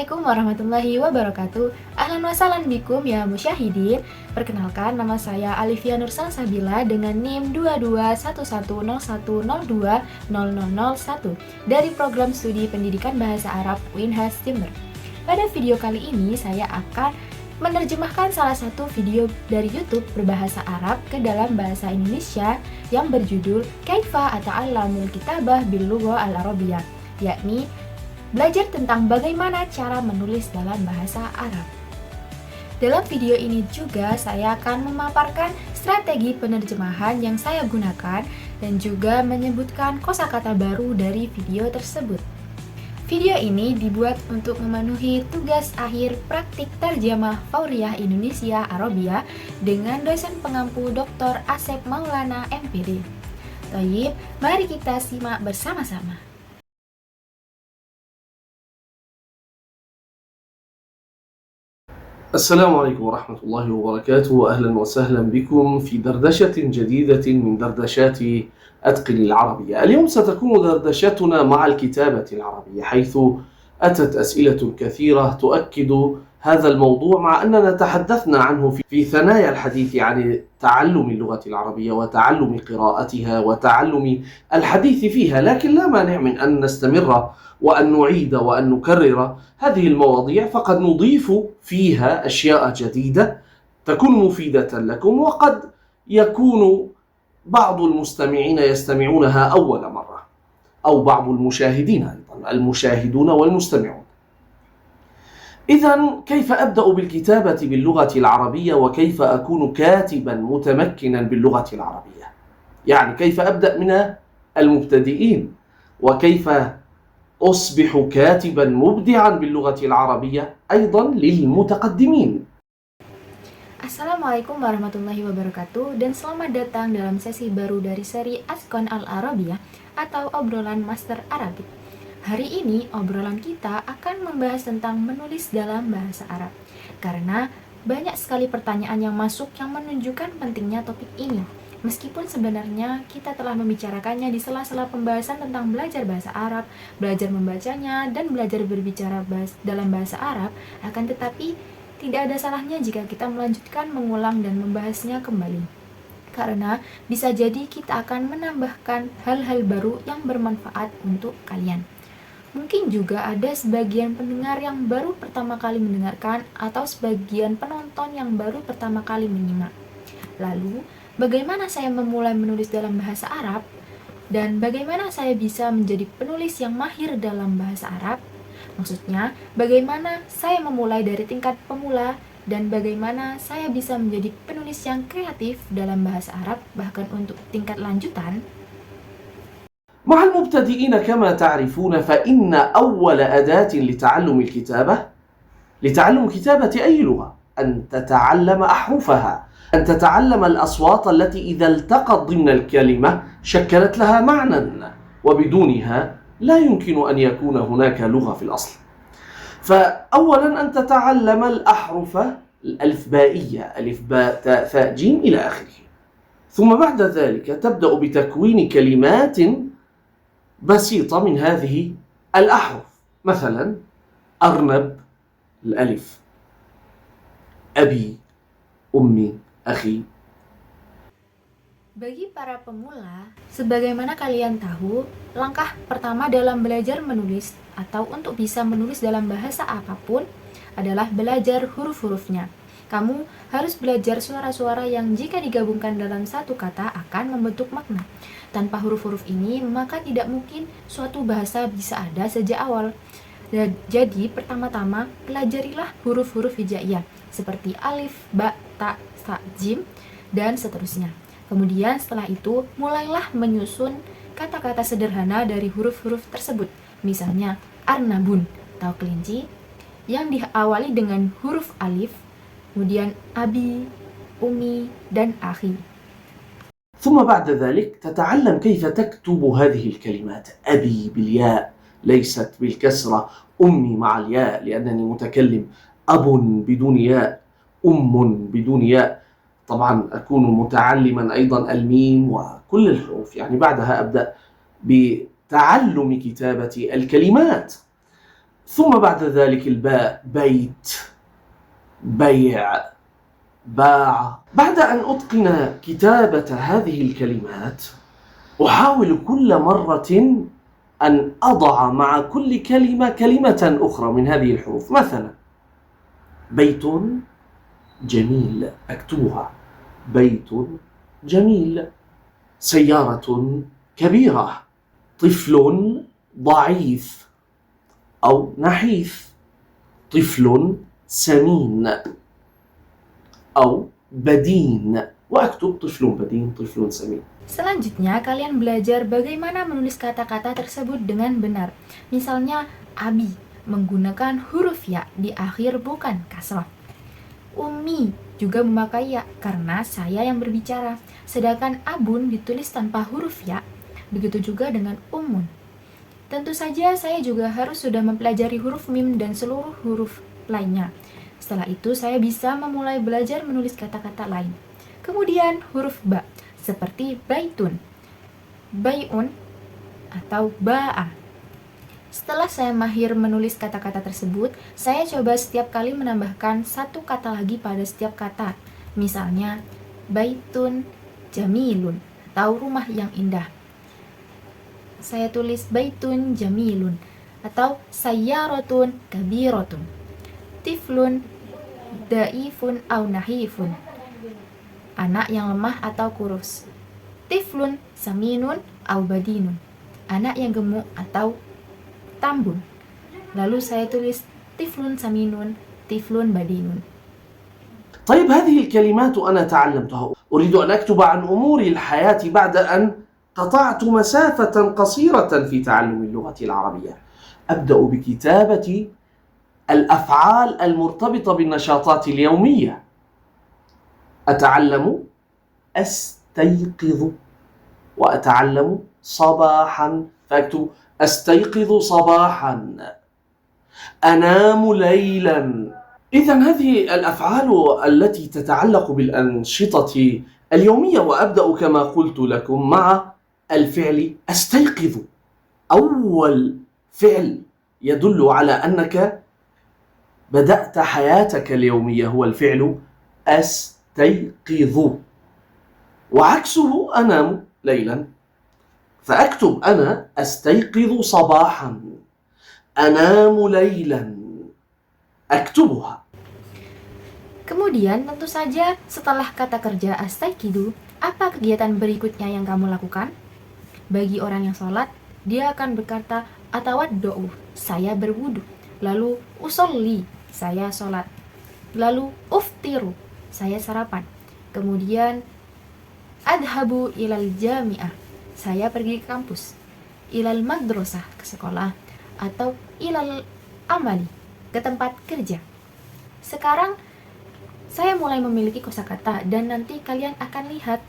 Assalamualaikum warahmatullahi wabarakatuh. Ahlan wa sahlan bikum ya musyahidin. Perkenalkan, nama saya Alifia Nursalsabila dengan NIM 221101020001 dari program studi pendidikan bahasa Arab Winhas Jember. Pada video kali ini saya akan menerjemahkan salah satu video dari YouTube berbahasa Arab ke dalam bahasa Indonesia yang berjudul Kaifa Ata'allamul Kitabah bil Lughah al-Arabiyyah, yakni belajar tentang bagaimana cara menulis dalam bahasa Arab. Dalam video ini juga saya akan memaparkan strategi penerjemahan yang saya gunakan dan juga menyebutkan kosakata baru dari video tersebut. Video ini dibuat untuk memenuhi tugas akhir praktik terjemah Fauriyah Indonesia Arabia dengan dosen pengampu Dr. Asep Maulana MPD. Tayyib, mari kita simak bersama-sama. السلام عليكم ورحمة الله وبركاته، وأهلا وسهلا بكم في دردشة جديدة من دردشات أتقن العربية. اليوم ستكون دردشتنا مع الكتابة العربية، حيث أتت أسئلة كثيرة تؤكد هذا الموضوع، مع أننا تحدثنا عنه في ثنايا الحديث عن تعلم اللغة العربية وتعلم قراءتها وتعلم الحديث فيها، لكن لا مانع من أن نستمر وأن نعيد وأن نكرر هذه المواضيع، فقد نضيف فيها أشياء جديدة تكون مفيدة لكم، وقد يكون بعض المستمعين يستمعونها أول مرة، أو بعض المشاهدين أيضا، المشاهدون والمستمعون. إذن كيف أبدأ بالكتابة باللغة العربية وكيف أكون كاتبا متمكنا باللغة العربية؟ يعني كيف أبدأ من المبتدئين وكيف أصبح كاتبا مبدعا باللغة العربية أيضا للمتقدمين. Assalamualaikum warahmatullahi wabarakatuh dan selamat datang dalam sesi baru dari seri Atqan al-Arabiyah atau obrolan Master Arabik. Hari ini obrolan kita akan membahas tentang menulis dalam bahasa Arab, karena banyak sekali pertanyaan yang masuk yang menunjukkan pentingnya topik ini. Meskipun sebenarnya kita telah membicarakannya di sela-sela pembahasan tentang belajar bahasa Arab, belajar membacanya, dan belajar berbicara dalam bahasa Arab, akan tetapi tidak ada salahnya jika kita melanjutkan mengulang dan membahasnya kembali. Karena bisa jadi kita akan menambahkan hal-hal baru yang bermanfaat untuk kalian. Mungkin juga ada sebagian pendengar yang baru pertama kali mendengarkan atau sebagian penonton yang baru pertama kali menyimak. Lalu, bagaimana saya memulai menulis dalam bahasa Arab? Dan bagaimana saya bisa menjadi penulis yang mahir dalam bahasa Arab? Maksudnya, bagaimana saya memulai dari tingkat pemula dan bagaimana saya bisa menjadi penulis yang kreatif dalam bahasa Arab bahkan untuk tingkat lanjutan? مع المبتدئين كما تعرفون فإن أول أداة لتعلم كتابة أي لغة أن تتعلم أحرفها، أن تتعلم الأصوات التي إذا التقت ضمن الكلمة شكلت لها معنى، وبدونها لا يمكن أن يكون هناك لغة في الأصل. فأولا أن تتعلم الأحرف الألفبائية، ألف باء تاء ثاء جيم إلى آخره، ثم بعد ذلك تبدأ بتكوين كلمات بسيطة من هذه الأحرف، مثلا أرنب الألف، أبي، أمي، أخي. Bagi para pemula, sebagaimana kalian tahu, langkah pertama dalam belajar menulis atau untuk bisa menulis dalam bahasa apapun adalah belajar huruf-hurufnya. Kamu harus belajar suara-suara yang jika digabungkan dalam satu kata akan membentuk makna. Tanpa huruf-huruf ini, maka tidak mungkin suatu bahasa bisa ada sejak awal. Jadi, pertama-tama, pelajarilah huruf-huruf hijaiyah, seperti alif, ba, ta, sa, jim, dan seterusnya. Kemudian setelah itu, mulailah menyusun kata-kata sederhana dari huruf-huruf tersebut. Misalnya, arnabun, atau kelinci, yang diawali dengan huruf alif, kemudian abi, umi, dan akhi. ثم بعد ذلك تتعلم كيف تكتب هذه الكلمات، أبي بالياء ليست بالكسرة، أمي مع الياء لأنني متكلم، أب بدون ياء، أم بدون ياء. طبعا أكون متعلما أيضا الميم وكل الحروف، يعني بعدها أبدأ بتعلم كتابة الكلمات. ثم بعد ذلك الباء بيت، بيع، باع. بعد أن أتقن كتابة هذه الكلمات أحاول كل مرة أن أضع مع كل كلمة كلمة أخرى من هذه الحروف. مثلا بيت جميل أكتبها، بيت جميل. سيارة كبيرة، طفل ضعيف أو نحيف، طفل سمين أو بدين، وأكتب طفل بدين، طفل سمين. Selanjutnya, kalian belajar bagaimana menulis kata-kata tersebut dengan benar. Misalnya, Abi menggunakan huruf ya di akhir bukan kasrah. Umi juga memakai ya karena saya yang berbicara. Sedangkan Abun ditulis tanpa huruf ya. Begitu juga dengan Umun. Tentu saja saya juga harus sudah mempelajari huruf mim dan seluruh huruf lainnya. Setelah itu saya bisa memulai belajar menulis kata-kata lain. Kemudian huruf ba, seperti baitun, bayun, atau ba'a. Setelah saya mahir menulis kata-kata tersebut, saya coba setiap kali menambahkan satu kata lagi pada setiap kata. Misalnya, baitun jamilun, atau rumah yang indah. Saya tulis baitun jamilun, atau sayyaratun kabiratun, tiflun daifun au nahifun, anak yang lemah atau kurus, tiflun saminun au badinun, anak yang gemuk atau tambun. Lalu saya tulis tiflun saminun, tiflun badinun. طيب هذه الكلمات أنا تعلمتها، أريد أن أكتب عن أمور الحياة بعد أن قطعت مسافة قصيرة في تعلم اللغة العربية. أبدأ بكتابة الأفعال المرتبطة بالنشاطات اليومية. أتعلم أستيقظ، وأتعلم صباحا، فأكتب أستيقظ صباحا، أنام ليلا. إذن هذه الأفعال التي تتعلق بالأنشطة اليومية، وأبدأ كما قلت لكم مع الفعل أستيقظ. أول فعل يدل على أنك بدأت حياتك اليومية هو الفعل أستيقظ، وعكسه أنام ليلا. فأكتب أنا أستيقظ صباحا، أنام ليلا، أكتبها. Kemudian tentu saja setelah kata kerja astaiqidu, apa kegiatan berikutnya yang kamu lakukan? Bagi orang yang sholat, dia akan berkata atawaddo'u, saya berwudu. Lalu usolli, saya sholat. Lalu uftiru, saya sarapan. Kemudian adhabu ilal jami'ah, saya pergi ke kampus. Ilal madrasah, ke sekolah. Atau ilal amali, ke tempat kerja. Sekarang saya mulai memiliki kosakata dan nanti kalian akan lihat.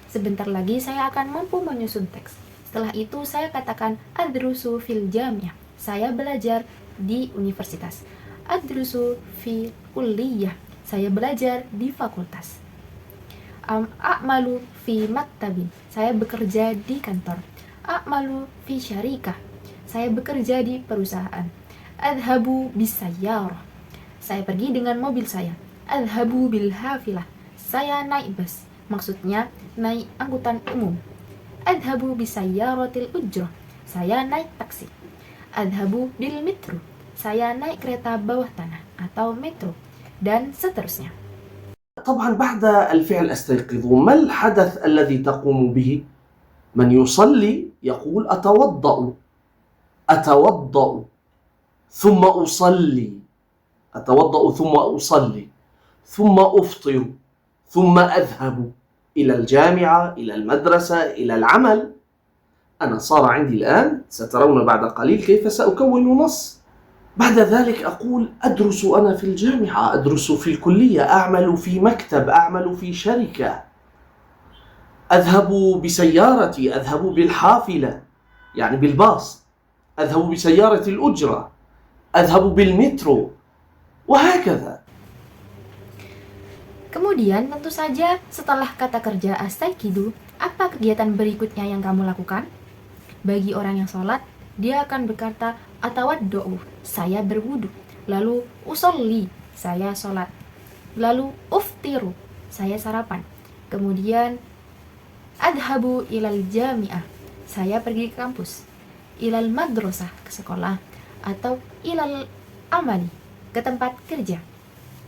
Sebentar lagi saya akan mampu menyusun teks. Setelah itu saya katakan adrusu fil jami'ah, saya belajar di universitas. Adrusu fil kulliyah, saya belajar di fakultas. A'malu fi maktabin, saya bekerja di kantor. A'malu fi syarikah, saya bekerja di perusahaan. Adhabu bisayyarah, saya pergi dengan mobil saya. Adhabu bil hafilah, saya naik bus, maksudnya naik angkutan umum. Adhabu bisayyaratil ujrah, saya naik taksi. Adhabu bil metro, saya naik kereta bawah tanah atau metro, dan seterusnya. طبعا بعد الفعل أستيقظ ما الحدث الذي تقوم به؟ من يصلي يقول أتوضأ، أتوضأ ثم أصلي، أتوضأ ثم أصلي، ثم أفطر، ثم أذهب إلى الجامعة، إلى المدرسة، إلى العمل. أنا صار عندي الآن، سترون بعد قليل كيف سأكون نص. بعد ذلك أقول أدرس أنا في الجامعة، أدرس في الكلية، أعمل في مكتب، أعمل في شركة. أذهب بسيارتي، أذهب بالحافلة يعني بالباص، أذهب بسيارة الأجرة، أذهب بالمترو، وهكذا. Kemudian tentu saja setelah kata kerja astaiqidu, apa kegiatan berikutnya yang kamu lakukan? Bagi orang yang sholat, dia akan berkata atawaddo'u, saya berwudu. Lalu usolli, saya sholat. Lalu uftiru, saya sarapan. Kemudian adhabu ilal jami'ah, saya pergi ke kampus. Ilal madrasah, ke sekolah. Atau ilal amali, ke tempat kerja.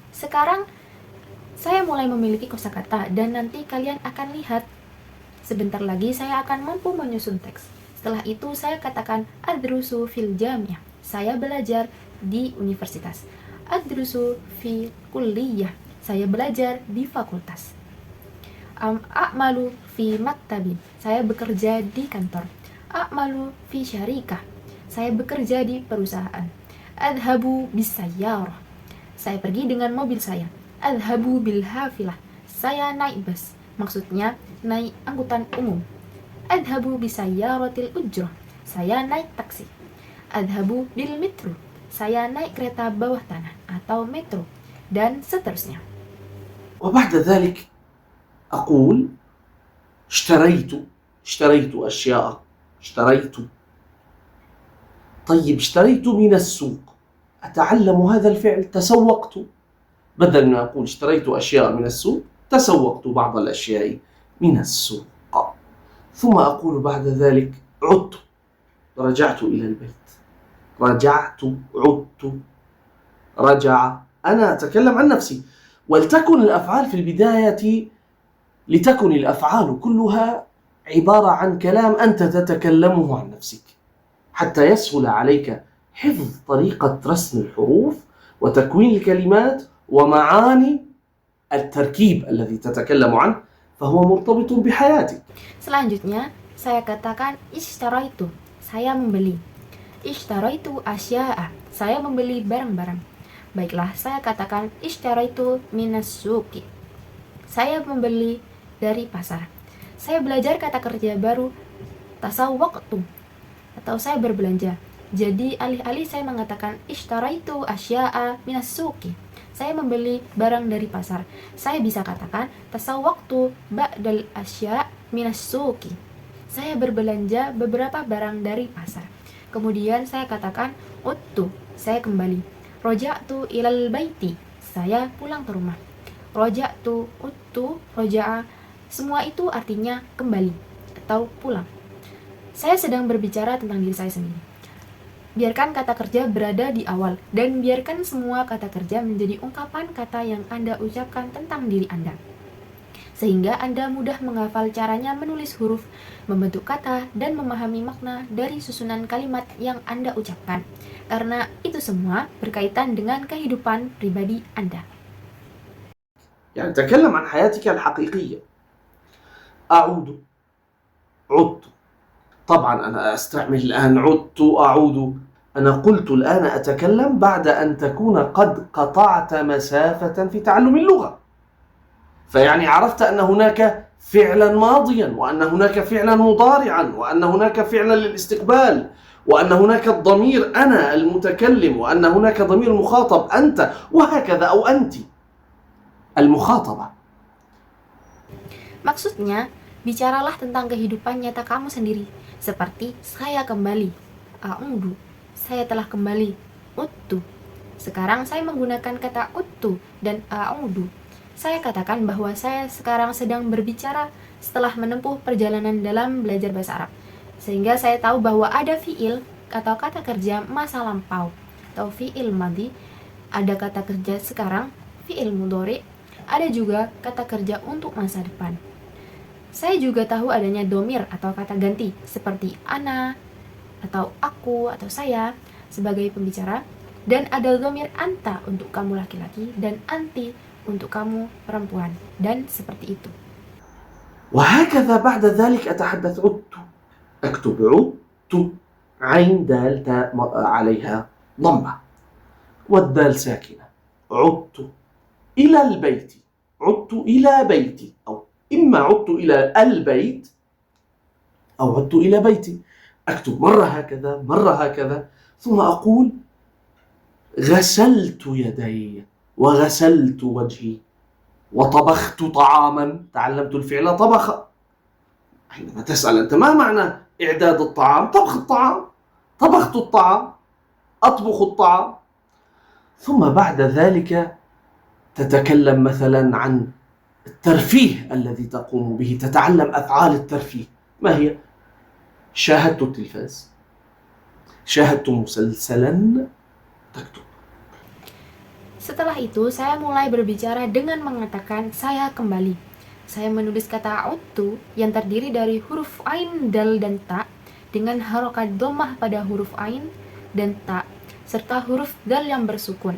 Sekarang saya mulai memiliki kosakata dan nanti kalian akan lihat. Sebentar lagi saya akan mampu menyusun teks. Setelah itu saya katakan adrusu fil jami'ah, saya belajar di universitas. Adrusu fi kulliyah, saya belajar di fakultas. A'malu fi maktabin, saya bekerja di kantor. A'malu fi syarikah, saya bekerja di perusahaan. Adhabu bisayyarah, saya pergi dengan mobil saya. Adhabu bil hafilah, saya naik bus, maksudnya naik angkutan umum. Adhabu bisayyaratil ujrah, saya naik taksi. Adhabu bil metro, saya naik kereta bawah tanah atau metro, dan seterusnya. وبعد ذلك أقول اشتريت أشياء. طيب اشتريت من السوق، أتعلم هذا الفعل تسوقت، بدل ما أقول اشتريت أشياء من السوق تسوقت بعض الأشياء من السوق. ثم أقول بعد ذلك رجعت إلى البيت. رجع، أنا أتكلم عن نفسي. ولتكن الأفعال في البداية لتكن الأفعال كلها عبارة عن كلام أنت تتكلمه عن نفسك حتى يسهل عليك حفظ طريقة رسم الحروف وتكوين الكلمات ومعاني التركيب الذي تتكلم عنه، فهو مرتبط بحياتك. Selanjutnya, saya katakan ishtaraitu, saya membeli. Ishtaraitu asya'a, saya membeli barang-barang. Baiklah, saya katakan ishtaraitu minas suqi, saya membeli dari pasar. Saya belajar kata kerja baru tasawwaqtu, atau saya berbelanja. Jadi alih-alih saya mengatakan ishtaraitu asya'a minas suqi, saya membeli barang dari pasar, saya bisa katakan tasawwaqtu ba'dal asya' minas suqi, saya berbelanja beberapa barang dari pasar. Kemudian saya katakan uttu, saya kembali. Roja'tu ilal baiti, saya pulang ke rumah. Roja'tu, uttu, roja'a, semua itu artinya kembali atau pulang. Saya sedang berbicara tentang diri saya sendiri. Biarkan kata kerja berada di awal dan biarkan semua kata kerja menjadi ungkapan kata yang Anda ucapkan tentang diri Anda, sehingga Anda mudah menghafal caranya menulis huruf, membentuk kata, dan memahami makna dari susunan kalimat yang Anda ucapkan, karena itu semua berkaitan dengan kehidupan pribadi Anda. يعني تكلم عن حياتك الحقيقية. عدت. طبعا أنا أستعمل الآن عدت، أعود. أنا قلت الآن أتكلم بعد أن تكون قد قطعت مسافة في تعلم اللغة، فيعني عرفت أن هناك فعلا ماضيا، وأن هناك فعلا مضارعا، وأن هناك فعلا للاستقبال، وأن هناك الضمير أنا المتكلم، وأن هناك ضمير مخاطب أنت، وهكذا، أو أنت المخاطبة. Maksudnya, bicaralah tentang kehidupan nyata kamu sendiri, seperti saya kembali, a'udu, saya telah kembali, uttu. Sekarang saya menggunakan kata uttu dan a'udu. Saya katakan bahwa saya sekarang sedang berbicara setelah menempuh perjalanan dalam belajar bahasa Arab, sehingga saya tahu bahwa ada fi'il atau kata kerja masa lampau atau fi'il madhi, ada kata kerja sekarang, fi'il mudhari, ada juga kata kerja untuk masa depan. Saya juga tahu adanya domir atau kata ganti seperti ana atau aku atau saya sebagai pembicara, dan ada domir anta untuk kamu laki-laki dan anti untuk kamu perempuan, dan seperti itu. وهكذا بعد ذلك أتحدث عدت، أكتب عدت، عين دال تاء عليها ضمة والدال ساكنة. عدت إلى البيت، عدت إلى بيتي، أو إما عدت إلى البيت أو عدت إلى بيتي. أكتب مرة هكذا مرة هكذا، ثم أقول غسلت يدي وغسلت وجهي وطبخت طعاما. تعلمت الفعل طبخ. حينما تسأل أنت ما معنى إعداد الطعام؟ طبخ الطعام. طبخت الطعام. أطبخ الطعام. ثم بعد ذلك تتكلم مثلا عن الترفيه الذي تقوم به، تتعلم أفعال الترفيه. ما هي؟ شاهدت التلفاز، شاهدت مسلسلا، تكتب. Setelah itu, saya mulai berbicara dengan mengatakan saya kembali. Saya menulis kata uttu yang terdiri dari huruf ain, dal, dan ta dengan harokat dhammah pada huruf ain dan ta serta huruf dal yang bersukun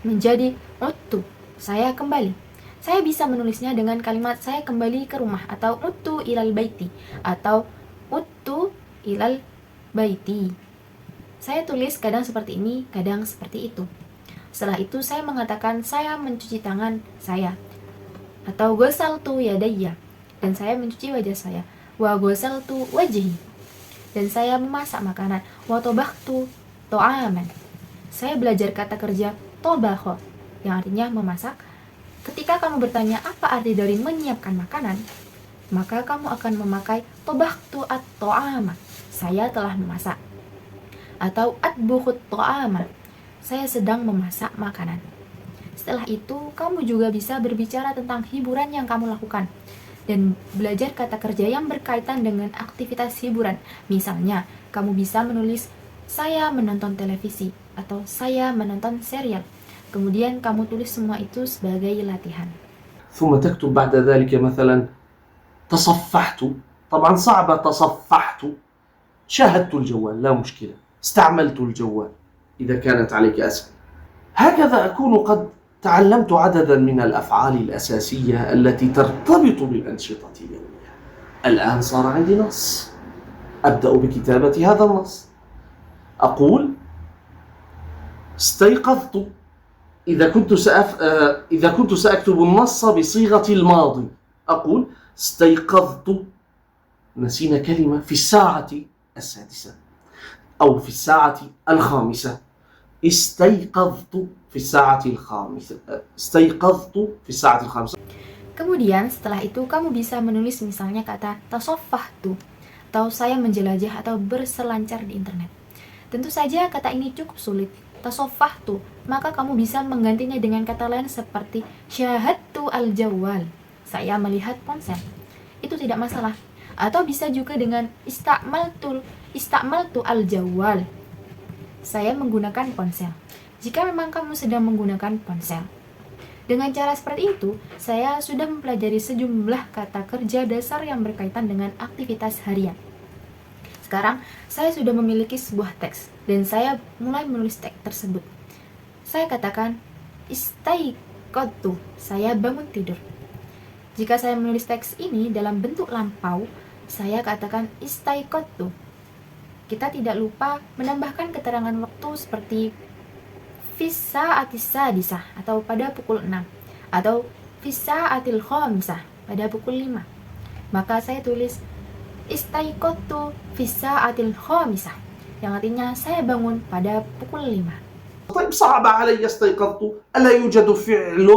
menjadi uttu, saya kembali. Saya bisa menulisnya dengan kalimat saya kembali ke rumah atau uttu ilal baiti atau uttu ilal baiti. Saya tulis kadang seperti ini, kadang seperti itu. Setelah itu saya mengatakan saya mencuci tangan saya atau ghasaltu yadayya, dan saya mencuci wajah saya, wa ghasaltu wajhi, dan saya memasak makanan, wa tabaktu ta'aman. Saya belajar kata kerja tobakho yang artinya memasak. Ketika kamu bertanya apa arti dari menyiapkan makanan, maka kamu akan memakai tobaktu at-ta'ama, saya telah memasak, atau atbukhut ta'ama, saya sedang memasak makanan. Setelah itu, kamu juga bisa berbicara tentang hiburan yang kamu lakukan dan belajar kata kerja yang berkaitan dengan aktivitas hiburan. Misalnya, kamu bisa menulis saya menonton televisi atau saya menonton serial. Kemudian kamu tulis semua itu sebagai latihan. ثم تكتب بعد ذلك مثلا تصفحت. طبعا صعبة تصفحت. شاهدت الجوال، لا مشكلة. استعملت الجوال إذا كانت عليك أسهل. هكذا أكون قد تعلمت عددا من الأفعال الأساسية التي ترتبط بالأنشطة اليومية. الآن صار عندي نص، أبدأ بكتابة هذا النص. أقول استيقظت. إذا كنت سأكتب النص بصيغة الماضي أقول استيقظت، نسينا كلمة، في الساعة 6 أو في الساعة 5. استيقظت في الساعة 5. استيقظت في الساعة 5. Kemudian setelah itu kamu bisa menulis misalnya kata tasaffahtu atau saya menjelajah atau berselancar di internet. Tentu saja kata ini cukup sulit, tasaffahtu, maka kamu bisa menggantinya dengan kata lain seperti syahadtu al-jawwal, saya melihat ponsel. Itu tidak masalah. Atau bisa juga dengan istakmaltu al-jawwal, saya menggunakan ponsel. Jika memang kamu sedang menggunakan ponsel. Dengan cara seperti itu, saya sudah mempelajari sejumlah kata kerja dasar yang berkaitan dengan aktivitas harian. Sekarang, saya sudah memiliki sebuah teks, dan saya mulai menulis teks tersebut. Saya katakan, istaiqadtu, saya bangun tidur. Jika saya menulis teks ini dalam bentuk lampau, saya katakan istaiqadtu. Kita tidak lupa menambahkan keterangan waktu seperti fis-sa'atis sadisah atau pada pukul 6 atau fis-sa'atil khamsah pada pukul 5. Maka saya tulis istaiqadtu fis-sa'atil khamisah yang artinya saya bangun pada pukul 5. طيب صعب علي استيقظت، ألا يوجد فعل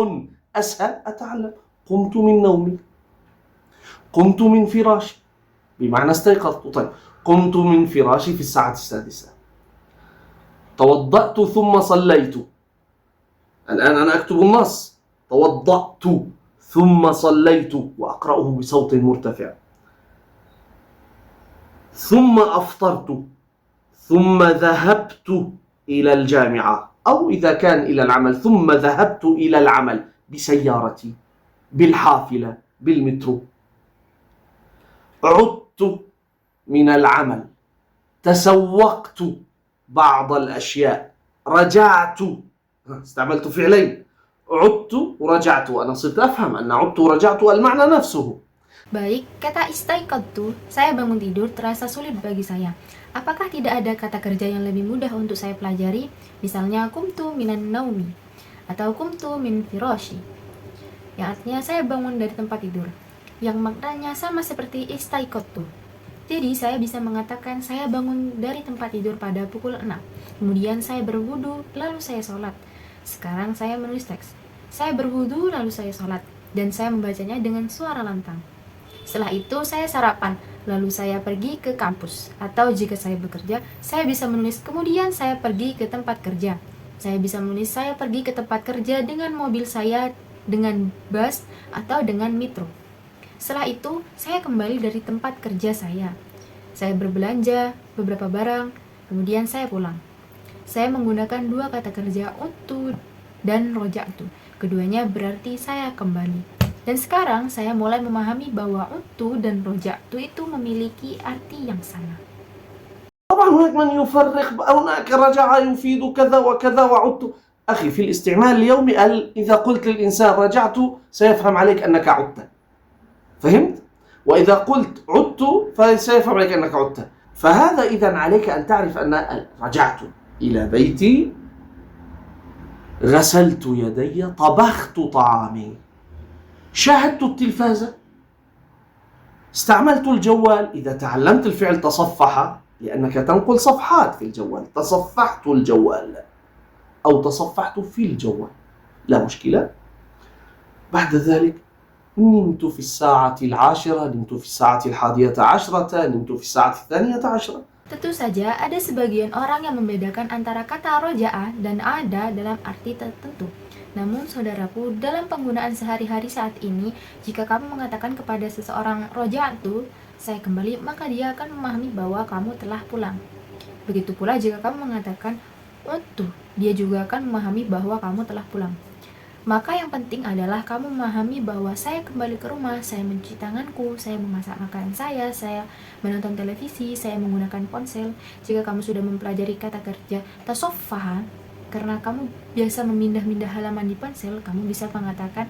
أسهل؟ أتعلم. قمت من نومي، قمت من فراشي، بمعنى استيقظت. طيب قمت من فراشي في الساعة 6. توضأت ثم صليت. الآن أنا أكتب النص. توضأت ثم صليت وأقرأه بصوت مرتفع. ثم أفطرت ثم ذهبت إلى الجامعة، أو إذا كان إلى العمل ثم ذهبت إلى العمل بسيارتي، بالحافلة، بالمترو. عدت من العمل، تسوقت بعض الأشياء، رجعت. استعملت فعلين، عدت ورجعت، وأنا صرت أفهم أن عدت ورجعت المعنى نفسه. Baik, kata istaiqadtu, saya bangun tidur, terasa sulit bagi saya. Apakah tidak ada kata kerja yang lebih mudah untuk saya pelajari? Misalnya kumtu minan naumi atau kumtu min firashi, yang artinya saya bangun dari tempat tidur, yang maknanya sama seperti istaiqadtu. Jadi saya bisa mengatakan saya bangun dari tempat tidur pada pukul 6. Kemudian saya berwudu, lalu saya sholat. Sekarang saya menulis teks. Saya berwudu, lalu saya sholat, dan saya membacanya dengan suara lantang. Setelah itu saya sarapan, lalu saya pergi ke kampus. Atau jika saya bekerja, saya bisa menulis kemudian saya pergi ke tempat kerja. Saya bisa menulis saya pergi ke tempat kerja dengan mobil saya, dengan bus, atau dengan metro. Setelah itu, saya kembali dari tempat kerja saya. Saya berbelanja beberapa barang, kemudian saya pulang. Saya menggunakan dua kata kerja untu dan roja'tu. Keduanya berarti saya kembali. Dan sekarang saya mulai memahami bahwa untu dan roja'tu itu memiliki arti yang sama. طبعا هناك من يفرق، هناك رجع يفيد كذا وكذا وعدت. أخي في الاستعمال اليومي إذا قلت للإنسان رجعت سيفهم عليك أنك عدت، فهمت؟ وإذا قلت عدت فسيفهم عليك أنك عدت. فهذا إذن عليك أن تعرف أن رجعت إلى بيتي، غسلت يدي، طبخت طعامي، شاهدت التلفاز، استعملت الجوال. إذا تعلمت الفعل تصفح، لأنك تنقل صفحات في الجوال، تصفحت الجوال أو تصفحت في الجوال، لا مشكلة. بعد ذلك نمت في الساعة 10، نمت في الساعة 11، نمت في الساعة 12. Tentu saja ada sebagian orang yang membedakan antara kata roja'ah dan ada dalam arti tertentu. Namun saudaraku, dalam penggunaan sehari-hari saat ini, jika kamu mengatakan kepada seseorang roja'tu, saya kembali, maka dia akan memahami bahwa kamu telah pulang. Begitu pula jika kamu mengatakan untu, dia juga akan memahami bahwa kamu telah pulang. Maka yang penting adalah kamu memahami bahwa saya kembali ke rumah, saya mencuci tanganku, saya memasak makanan saya menonton televisi, saya menggunakan ponsel. Jika kamu sudah mempelajari kata kerja tasoffaha, karena kamu biasa memindah-mindah halaman di ponsel, kamu bisa mengatakan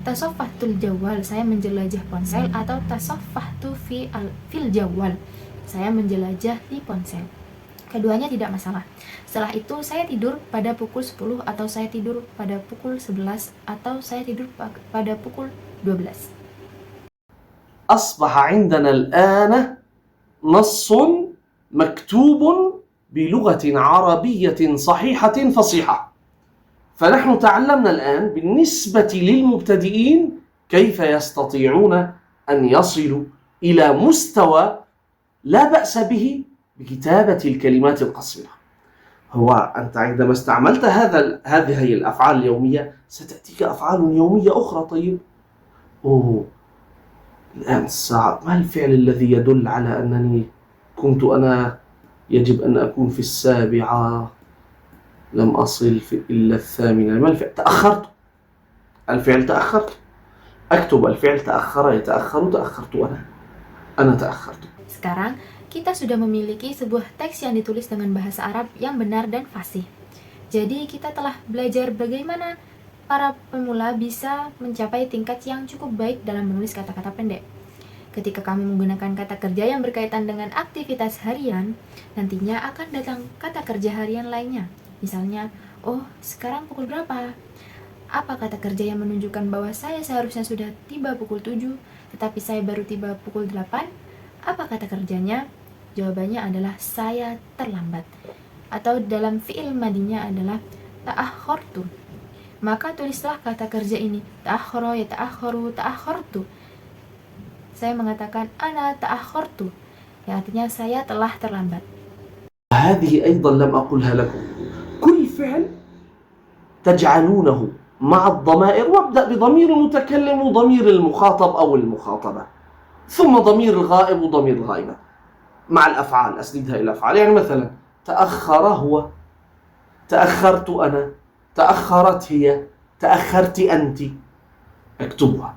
tasoffahtul jawal, saya menjelajah ponsel, atau tasoffahtu fil jawal, saya menjelajah di ponsel. Keduanya tidak masalah. Setelah itu saya tidur pada pukul 10, atau saya tidur pada pukul 11, atau saya tidur pada pukul 12. أصبح عندنا الآن نص مكتوب بلغة عربية صحيحة فصيحة. فنحن تعلمنا الآن بالنسبة للمبتدئين كيف يستطيعون أن يصلوا إلى مستوى لا بأس به بكتابة الكلمات القصيرة. هو أنت عندما استعملت هذه الأفعال اليومية ستأتيك أفعال يومية أخرى. طيب الآن الساعة، ما الفعل الذي يدل على أنني كنت أنا يجب أن أكون في 7، لم أصل إلا 8؟ ما الفعل؟ تأخرت. الفعل تأخرت. أكتب الفعل تأخر، يتأخر، تأخرت أنا تأخرت. Sekarang kita sudah memiliki sebuah teks yang ditulis dengan bahasa Arab yang benar dan fasih. Jadi kita telah belajar bagaimana para pemula bisa mencapai tingkat yang cukup baik dalam menulis kata-kata pendek. Ketika kamu menggunakan kata kerja yang berkaitan dengan aktivitas harian, nantinya akan datang kata kerja harian lainnya. Misalnya, sekarang pukul berapa? Apa kata kerja yang menunjukkan bahwa saya seharusnya sudah tiba pukul 7, tetapi saya baru tiba pukul 8? Apa kata kerjanya? Jawabannya adalah saya terlambat. Atau dalam fi'il madinya adalah ta'akhortu. Maka tulislah kata kerja ini, ta'akhoro, ya ta'akhoru, ta'akhortu. Saya mengatakan ana ta'akhortu, yang artinya saya telah terlambat. هذه أيضا لم أقولها لكم. كل فعل تجعلونه مع الضمائر، وابدأ بضمير المتكلم وضمير المخاطب أو المخاطبة، ثم ضمير الغائب وضمير الغائبة مع الأفعال، أسندها إلى الأفعال. يعني مثلا تأخر هو، تأخرت أنا، تأخرت هي، تأخرت أنت. اكتبها.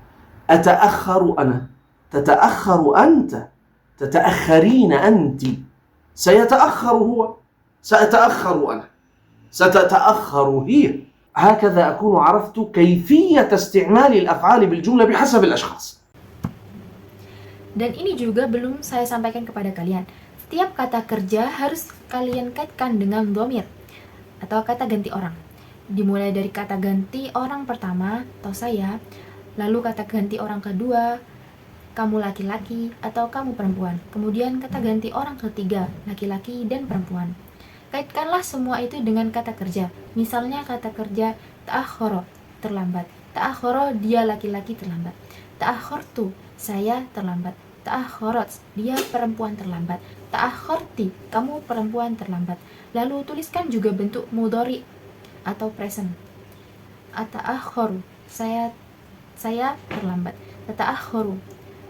أتأخر أنا، تتأخر أنت، تتأخرين أنت، سيتأخر هو، سأتأخر أنا، ستتأخر هي. هكذا أكون عرفت كيفية استعمال الأفعال بالجملة بحسب الأشخاص. Dan ini juga belum saya sampaikan kepada kalian. Setiap kata kerja harus kalian kaitkan dengan dhamir atau kata ganti orang. Dimulai dari kata ganti orang pertama atau saya, lalu kata ganti orang kedua, kamu laki-laki atau kamu perempuan. Kemudian kata ganti orang ketiga, laki-laki dan perempuan. Kaitkanlah semua itu dengan kata kerja. Misalnya kata kerja ta'akhoro, terlambat. Ta'akhoro, dia laki-laki terlambat. Ta'akhortu, saya terlambat. ta'akhkharat, dia perempuan terlambat. Ta'akhkharti, kamu perempuan terlambat. Lalu tuliskan juga bentuk mudhari atau present. Ata'akhkharu, saya terlambat. Tata'akhkharu,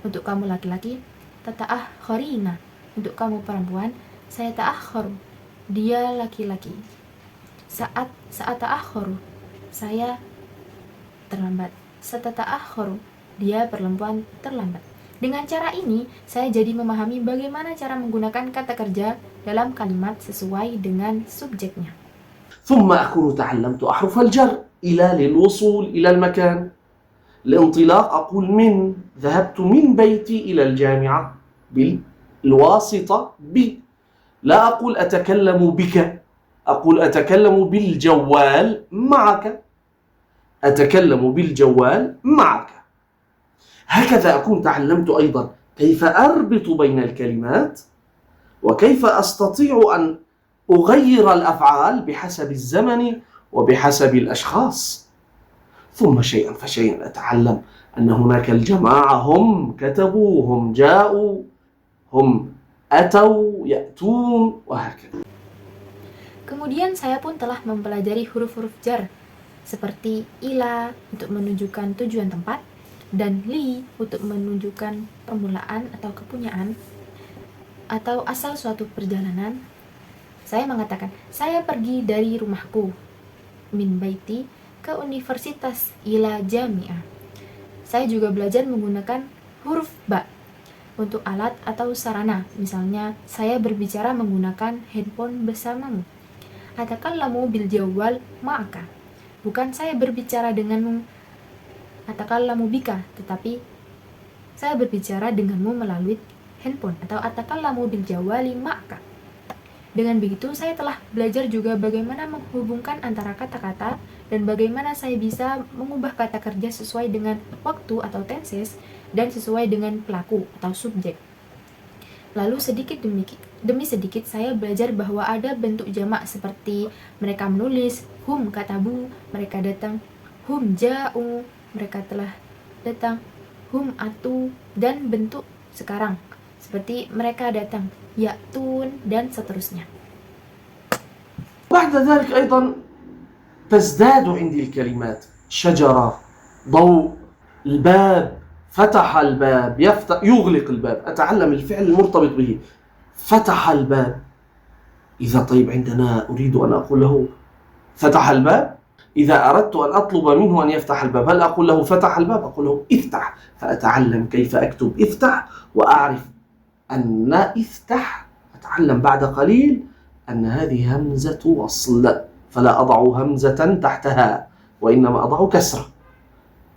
untuk kamu laki-laki. Tata'akhkharina, untuk kamu perempuan. Saya ta'akhkharu, dia laki-laki. Saat ta'akhkharu, saya terlambat. Satata'akhkharu, dia perempuan terlambat. Dengan cara ini, saya jadi memahami bagaimana cara menggunakan kata kerja dalam kalimat sesuai dengan subjeknya. ثم أكون تعلمت أحرف الجر للوصول إلى المكان. الانطلاق أقول من، ذهبت من بيتي إلى الجامعة بالواسطة ب. لا أقول أتكلم بك، أقول أتكلم بالجوال معك. أتكلم بالجوال معك. هكذا أكون تعلمت أيضا كيف أربط بين الكلمات وكيف أستطيع أن أغير الأفعال بحسب الزمن وبحسب الأشخاص. ثم شيئا فشيئا أتعلم أن هناك الجماعة، هم كتبوا، هم جاءوا، هم أتوا، يأتون، وهكذا. Kemudian saya pun telah mempelajari huruf-huruf jar seperti ila untuk menunjukkan tujuan tempat dan li untuk menunjukkan permulaan atau kepunyaan atau asal suatu perjalanan. Saya mengatakan, saya pergi dari rumahku, min baiti, ke universitas, ila jami'ah. Saya juga belajar menggunakan huruf ba untuk alat atau sarana. Misalnya, saya berbicara menggunakan handphone bersamamu. Atakallamu bil jawwal ma'aka. Bukan saya berbicara denganmu, atakallamu bika, tetapi saya berbicara denganmu melalui handphone, atau atakallamu bil jawwali ma'aka. Dengan begitu, saya telah belajar juga bagaimana menghubungkan antara kata-kata dan bagaimana saya bisa mengubah kata kerja sesuai dengan waktu atau tenses dan sesuai dengan pelaku atau subjek. Lalu sedikit demi sedikit saya belajar bahwa ada bentuk jamak seperti mereka menulis, hum katabu, mereka datang, hum ja'u, mereka telah datang, hum atu, dan bentuk sekarang seperti mereka datang, ya'tun, dan seterusnya. بعد ذلك أيضا تزداد عندي الكلمات: شجرة، ضوء، الباب، فتح الباب، يغلق الباب. أتعلم الفعل المرتبط به. فتح الباب. إذا طيب عندنا أريد أن أقول له فتح الباب، إذا أردت أن أطلب منه أن يفتح الباب، هل أقول له فتح الباب؟ أقول له افتح. فأتعلم كيف أكتب افتح وأعرف أن افتح. أتعلم بعد قليل أن هذه همزة وصل، فلا أضع همزة تحتها وإنما أضع كسرة.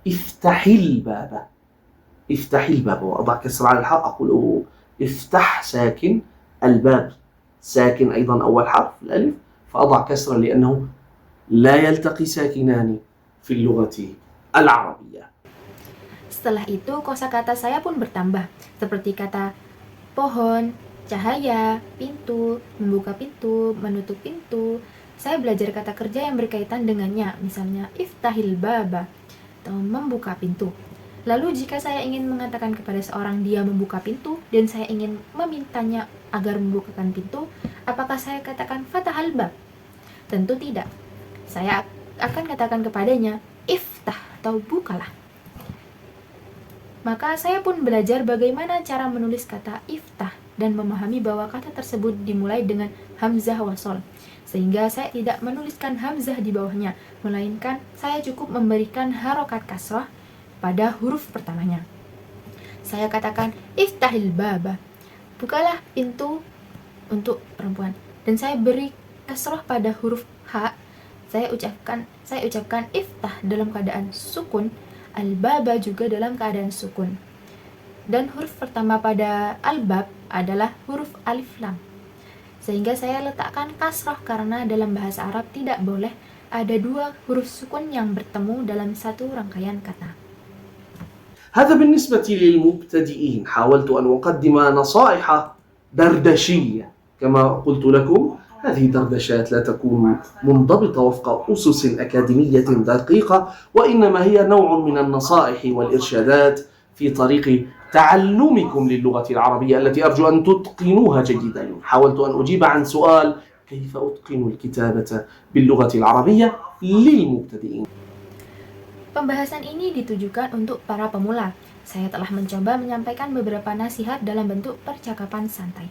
افتحي الباب، افتحي الباب، وأضع كسرة على الحاء. أقول افتح ساكن، الباب ساكن أيضا أول حرف الألف، فأضع كسرة لأنه لا يلتقي ساكنان في اللغة العربية. Setelah itu kosakata saya pun bertambah, seperti kata pohon, cahaya, pintu, membuka pintu, menutup pintu. Saya belajar kata kerja yang berkaitan dengannya, misalnya iftahil baba atau membuka pintu. Lalu jika saya ingin mengatakan kepada seorang dia membuka pintu dan saya ingin memintanya agar membukakan pintu, apakah saya katakan fatahal bab? Tentu tidak. Saya akan katakan kepadanya iftah atau bukalah. Maka saya pun belajar bagaimana cara menulis kata iftah dan memahami bahwa kata tersebut dimulai dengan hamzah wasol, sehingga saya tidak menuliskan hamzah di bawahnya, melainkan saya cukup memberikan harokat kasrah pada huruf pertamanya. Saya katakan iftahil baba, bukalah pintu untuk perempuan, dan saya beri kasrah pada huruf ha. Saya ucapkan iftah dalam keadaan sukun, al-baba juga dalam keadaan sukun. Dan huruf pertama pada al-bab adalah huruf alif lam. Sehingga saya letakkan kasrah karena dalam bahasa Arab tidak boleh ada dua huruf sukun yang bertemu dalam satu rangkaian kata. هذا بالنسبة للمبتدئين. حاولت أن أقدم نصائح دردشية كما قلت لكم. هذه دردشات لا تكون منضبطة وفق أسس أكاديمية دقيقة، وإنما هي نوع من النصائح والإرشادات في طريق تعلمكم للغة العربية التي أرجو أن تتقنوها جيدا. حاولت أن أجيب عن سؤال كيف أتقن الكتابة باللغة العربية للمبتدئين. Pembahasan ini ditujukan untuk para pemula. Saya telah mencoba menyampaikan beberapa nasihat dalam bentuk percakapan santai.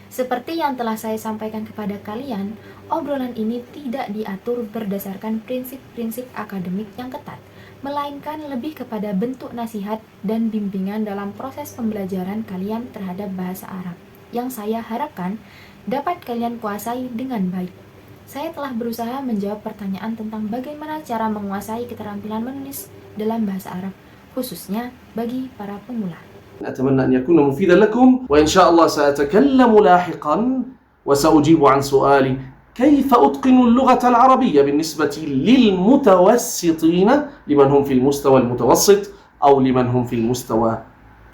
Seperti yang telah saya sampaikan kepada kalian, obrolan ini tidak diatur berdasarkan prinsip-prinsip akademik yang ketat, melainkan lebih kepada bentuk nasihat dan bimbingan dalam proses pembelajaran kalian terhadap bahasa Arab, yang saya harapkan dapat kalian kuasai dengan baik. Saya telah berusaha menjawab pertanyaan tentang bagaimana cara menguasai keterampilan menulis dalam bahasa Arab, khususnya bagi para pemula. أتمنى أن يكون مفيدا لكم، وإن شاء الله سأتكلم لاحقا وسأجيب عن سؤالي كيف أتقن اللغة العربية بالنسبة للمتوسطين، لمن هم في المستوى المتوسط أو لمن هم في المستوى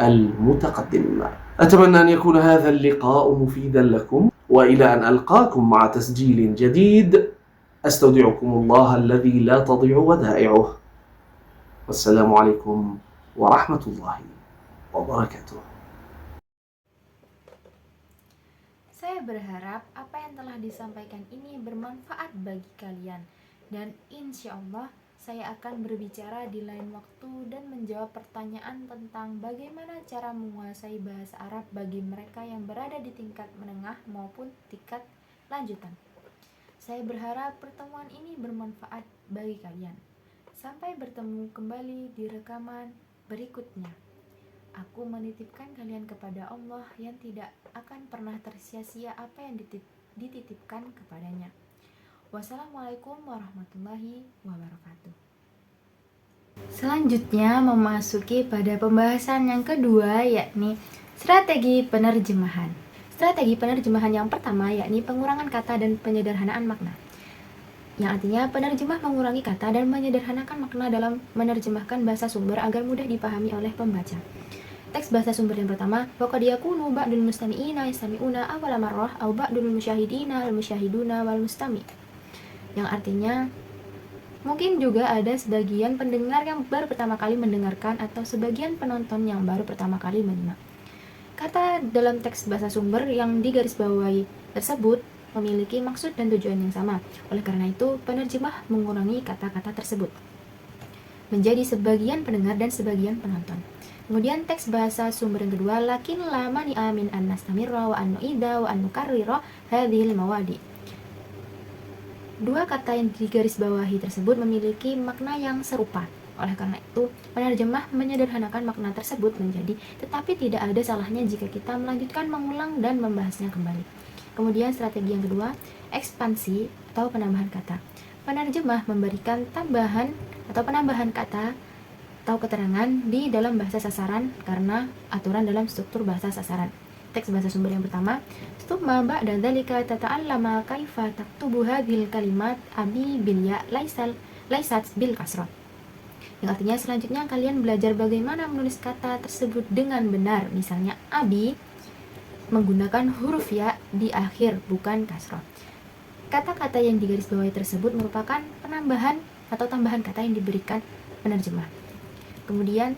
المتقدم. أتمنى أن يكون هذا اللقاء مفيدا لكم، وإلى أن ألقاكم مع تسجيل جديد أستودعكم الله الذي لا تضيع ودائعه، والسلام عليكم ورحمة الله wabarakatuh. Saya berharap apa yang telah disampaikan ini bermanfaat bagi kalian, dan insya Allah saya akan berbicara di lain waktu dan menjawab pertanyaan tentang bagaimana cara menguasai bahasa Arab bagi mereka yang berada di tingkat menengah maupun tingkat lanjutan. Saya berharap pertemuan ini bermanfaat bagi kalian. Sampai bertemu kembali di rekaman berikutnya. Aku menitipkan kalian kepada Allah yang tidak akan pernah tersia-sia apa yang dititipkan kepadanya. Wassalamualaikum warahmatullahi wabarakatuh. Selanjutnya memasuki pada pembahasan yang kedua, yakni strategi penerjemahan. Strategi penerjemahan yang pertama yakni pengurangan kata dan penyederhanaan makna. Yang artinya penerjemah mengurangi kata dan menyederhanakan makna dalam menerjemahkan bahasa sumber agar mudah dipahami oleh pembaca. Teks bahasa sumber yang pertama, waqad yakunu ba'dul mustami'ina yastami'una awwala marrah aw ba'dul musyahidina al-musyahiduna wal mustami'. Yang artinya, mungkin juga ada sebagian pendengar yang baru pertama kali mendengarkan atau sebagian penonton yang baru pertama kali menyimak. Kata dalam teks bahasa sumber yang digarisbawahi tersebut memiliki maksud dan tujuan yang sama. Oleh karena itu, penerjemah mengurangi kata-kata tersebut menjadi sebagian pendengar dan sebagian penonton. Kemudian teks bahasa sumber yang kedua, lakin la mani'a min an nastamirra wa an nu'ida wa an nukarrira hadhil mawadi. Dua kata yang digarisbawahi tersebut memiliki makna yang serupa. Oleh karena itu, penerjemah menyederhanakan makna tersebut menjadi tetapi tidak ada salahnya jika kita melanjutkan mengulang dan membahasnya kembali. Kemudian strategi yang kedua, ekspansi atau penambahan kata. Penerjemah memberikan tambahan atau penambahan kata atau keterangan di dalam bahasa sasaran karena aturan dalam struktur bahasa sasaran. Teks bahasa sumber yang pertama, tsumma ba'da dzalika tata'allama kaifa taktubu hadhil kalimat abi bil ya laisat bil kasrah. Yang artinya selanjutnya kalian belajar bagaimana menulis kata tersebut dengan benar. Misalnya abi menggunakan huruf ya di akhir bukan kasrah. Kata-kata yang digarisbawahi tersebut merupakan penambahan atau tambahan kata yang diberikan penerjemah. Kemudian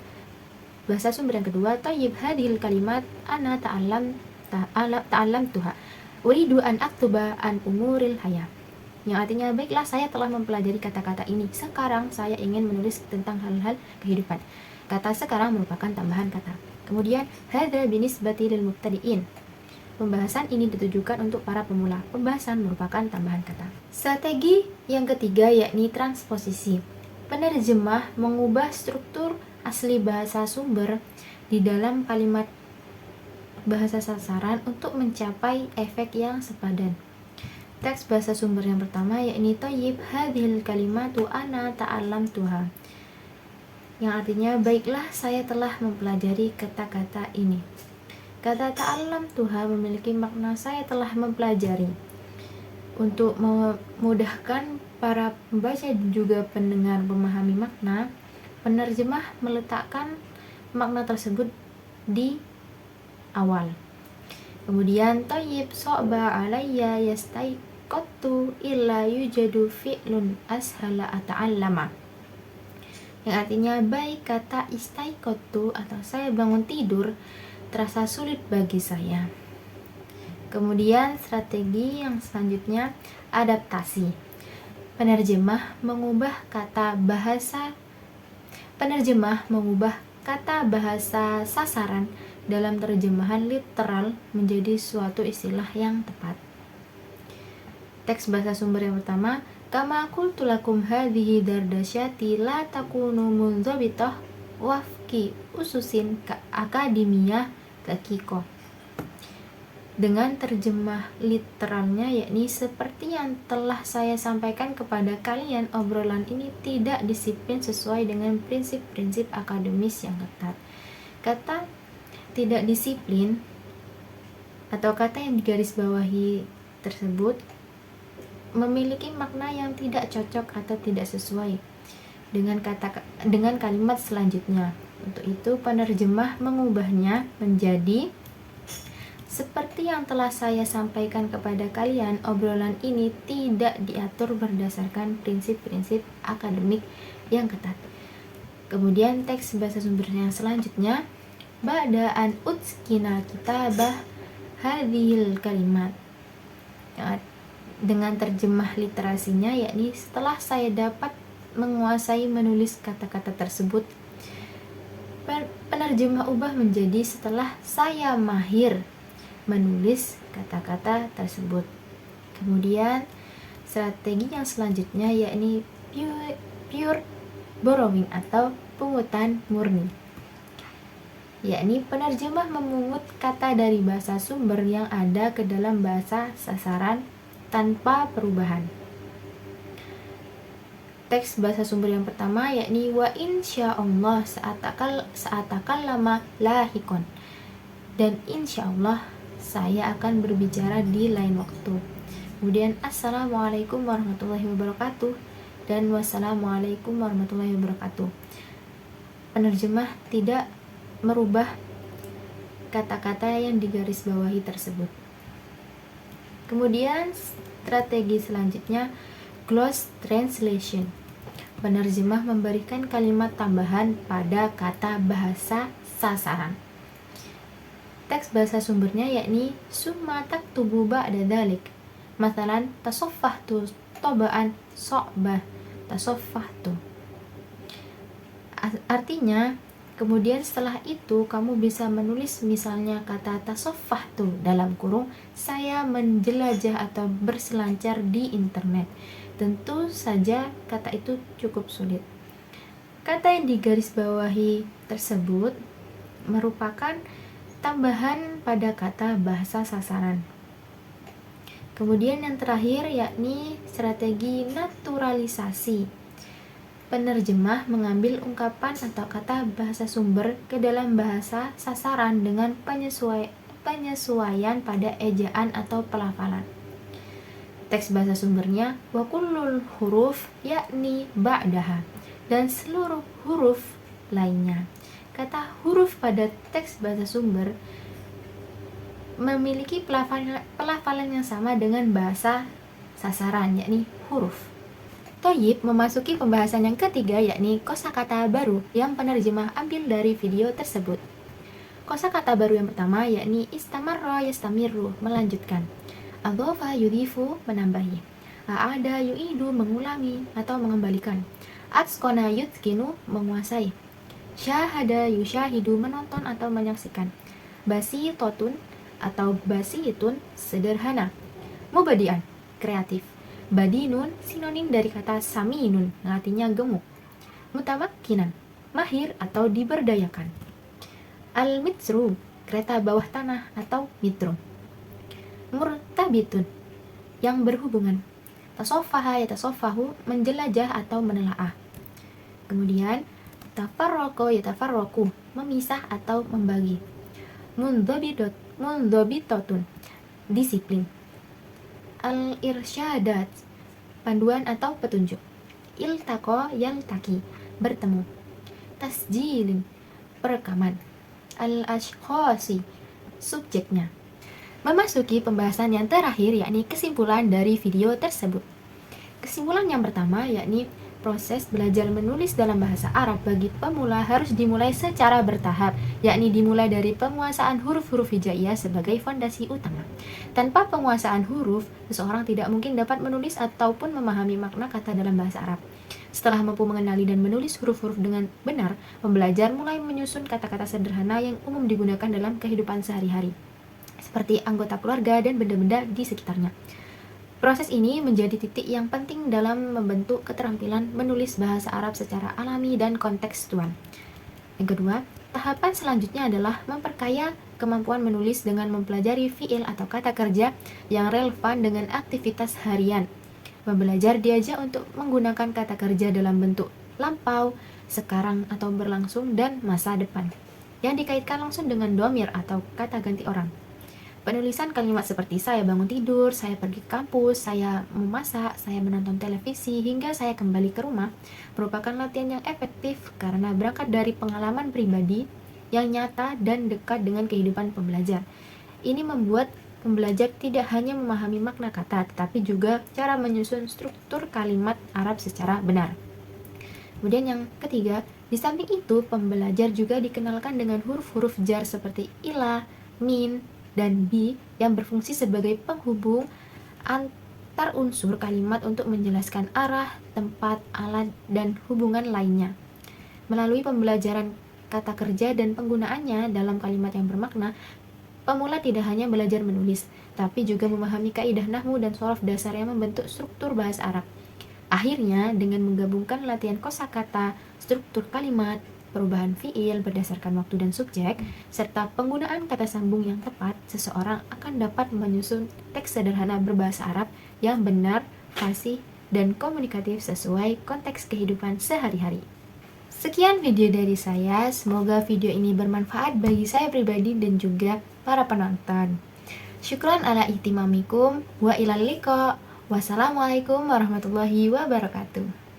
bahasa sumber yang kedua, thayyib hadhil kalimat ana ta'allam tuha uridu an aktuba an umuril hayah. Yang artinya, baiklah saya telah mempelajari kata-kata ini, sekarang saya ingin menulis tentang hal-hal kehidupan. Kata sekarang merupakan tambahan kata. Kemudian hadza binisbati lil mubtadi'in. Pembahasan ini ditujukan untuk para pemula. Pembahasan merupakan tambahan kata. Strategi yang ketiga yakni transposisi. Penerjemah mengubah struktur asli bahasa sumber di dalam kalimat bahasa sasaran untuk mencapai efek yang sepadan. Teks bahasa sumber yang pertama yakni thayyib hadhil kalimatu ana ta'allamtuha. Yang artinya, baiklah saya telah mempelajari kata-kata ini. Kata ta'allamtuha memiliki makna saya telah mempelajari. Untuk memudahkan para pembaca dan juga pendengar memahami makna, penerjemah meletakkan makna tersebut di awal. Kemudian thayyib so'ba alayya yastaiqattu illa yujadu fi'lun ashala ata'allama. yang artinya baik kata istaikotu atau saya bangun tidur terasa sulit bagi saya. Kemudian strategi yang selanjutnya adaptasi. Penerjemah mengubah kata bahasa sasaran dalam terjemahan literal menjadi suatu istilah yang tepat. Teks bahasa sumber yang pertama, kama qultu lakum hadhihi dardasyati la takunu mundzabitah wafki ususin ka akademiyah dakiko. Dengan terjemah literalnya, yakni seperti yang telah saya sampaikan kepada kalian, obrolan ini tidak disiplin sesuai dengan prinsip-prinsip akademis yang ketat. Kata tidak disiplin atau kata yang digarisbawahi tersebut memiliki makna yang tidak cocok atau tidak sesuai dengan kalimat selanjutnya. Untuk itu penerjemah mengubahnya menjadi seperti yang telah saya sampaikan kepada kalian, obrolan ini tidak diatur berdasarkan prinsip-prinsip akademik yang ketat. Kemudian teks bahasa sumber yang selanjutnya, ba'da an utskina kitabah hadhil kalimat. Dengan terjemah literasinya, yakni setelah saya dapat menguasai menulis kata-kata tersebut. Penerjemah ubah menjadi setelah saya mahir menulis kata-kata tersebut. Kemudian strategi yang selanjutnya yakni pure borrowing atau pungutan murni, yakni penerjemah memungut kata dari bahasa sumber yang ada ke dalam bahasa sasaran tanpa perubahan. Teks bahasa sumber yang pertama yakni wa insyaallah sa'atakal lama lahikon, dan insyaallah saya akan berbicara di lain waktu. Kemudian assalamualaikum warahmatullahi wabarakatuh dan wassalamualaikum warahmatullahi wabarakatuh. Penerjemah tidak merubah kata-kata yang digarisbawahi tersebut. Kemudian strategi selanjutnya close translation. Penerjemah memberikan kalimat tambahan pada kata bahasa sasaran. Teks bahasa sumbernya yakni summa taktubu ba'da dzalik. Masalan tasaffahtu tobaan so'bah tasaffahtu. Artinya, kemudian setelah itu kamu bisa menulis misalnya kata tasaffahtu dalam kurung saya menjelajah atau berselancar di internet. Tentu saja kata itu cukup sulit. Kata yang digarisbawahi tersebut merupakan tambahan pada kata bahasa sasaran. Kemudian yang terakhir yakni strategi naturalisasi. Penerjemah mengambil ungkapan atau kata bahasa sumber ke dalam bahasa sasaran dengan penyesuaian pada ejaan atau pelafalan. Teks bahasa sumbernya wa kullul huruf yakni ba'daha, dan seluruh huruf lainnya. Kata huruf pada teks bahasa sumber memiliki pelafalan yang sama dengan bahasa sasaran, yakni huruf. Toyib, memasuki pembahasan yang ketiga yakni kosakata baru yang penerjemah ambil dari video tersebut. Kosakata baru yang pertama yakni istamarra yastamiru, melanjutkan. Adhofa yudhifu, menambahi. A'ada yu'idu, mengulangi atau mengembalikan. Atskona yutkinu, menguasai. Syahada yusyahidu, menonton atau menyaksikan. Basitotun atau basitun, sederhana. Mubadian, kreatif. Badinun, sinonim dari kata saminun, artinya gemuk. Mutamakkinan, mahir atau diberdayakan. Al-mitsru, kereta bawah tanah atau mitro. Murtabitun, yang berhubungan. Tasoffaha yatasoffahu, menjelajah atau menelaah. Kemudian tafarroko yatafarroku, memisah atau membagi. Mundhabitotun, disiplin. Al-irsyadat, panduan atau petunjuk. Iltaqo yaltaqi, bertemu. Tasjilin, perekaman. Al-ashkhasi, subjeknya. Memasuki pembahasan yang terakhir yakni kesimpulan dari video tersebut. Kesimpulan yang pertama yakni Proses belajar menulis dalam bahasa Arab bagi pemula harus dimulai secara bertahap, yakni dimulai dari penguasaan huruf-huruf hijaiyah sebagai fondasi utama. Tanpa penguasaan huruf, seseorang tidak mungkin dapat menulis ataupun memahami makna kata dalam bahasa Arab. Setelah mampu mengenali dan menulis huruf-huruf dengan benar, pembelajar mulai menyusun kata-kata sederhana yang umum digunakan dalam kehidupan sehari-hari, seperti anggota keluarga dan benda-benda di sekitarnya. Proses ini menjadi titik yang penting dalam membentuk keterampilan menulis bahasa Arab secara alami dan kontekstual. Yang kedua, tahapan selanjutnya adalah memperkaya kemampuan menulis dengan mempelajari fiil atau kata kerja yang relevan dengan aktivitas harian. Pembelajar diajak untuk menggunakan kata kerja dalam bentuk lampau, sekarang atau berlangsung, dan masa depan, yang dikaitkan langsung dengan dhamir atau kata ganti orang. Penulisan kalimat seperti saya bangun tidur, saya pergi ke kampus, saya memasak, saya menonton televisi, hingga saya kembali ke rumah merupakan latihan yang efektif karena berangkat dari pengalaman pribadi yang nyata dan dekat dengan kehidupan pembelajar. Ini membuat pembelajar tidak hanya memahami makna kata, tetapi juga cara menyusun struktur kalimat Arab secara benar. Kemudian yang ketiga, di samping itu pembelajar juga dikenalkan dengan huruf-huruf jar seperti ila, min, dan bi yang berfungsi sebagai penghubung antar unsur kalimat untuk menjelaskan arah, tempat, alat, dan hubungan lainnya. Melalui pembelajaran kata kerja dan penggunaannya dalam kalimat yang bermakna, pemula tidak hanya belajar menulis, tapi juga memahami kaidah nahwu dan shorof dasar yang membentuk struktur bahasa Arab. Akhirnya, dengan menggabungkan latihan kosakata, struktur kalimat, perubahan fiil berdasarkan waktu dan subjek, serta penggunaan kata sambung yang tepat, seseorang akan dapat menyusun teks sederhana berbahasa Arab yang benar, fasih, dan komunikatif sesuai konteks kehidupan sehari-hari. Sekian video dari saya, semoga video ini bermanfaat bagi saya pribadi dan juga para penonton. Syukran ala ihtimamikum, wa ilal liqa. Wassalamualaikum warahmatullahi wabarakatuh.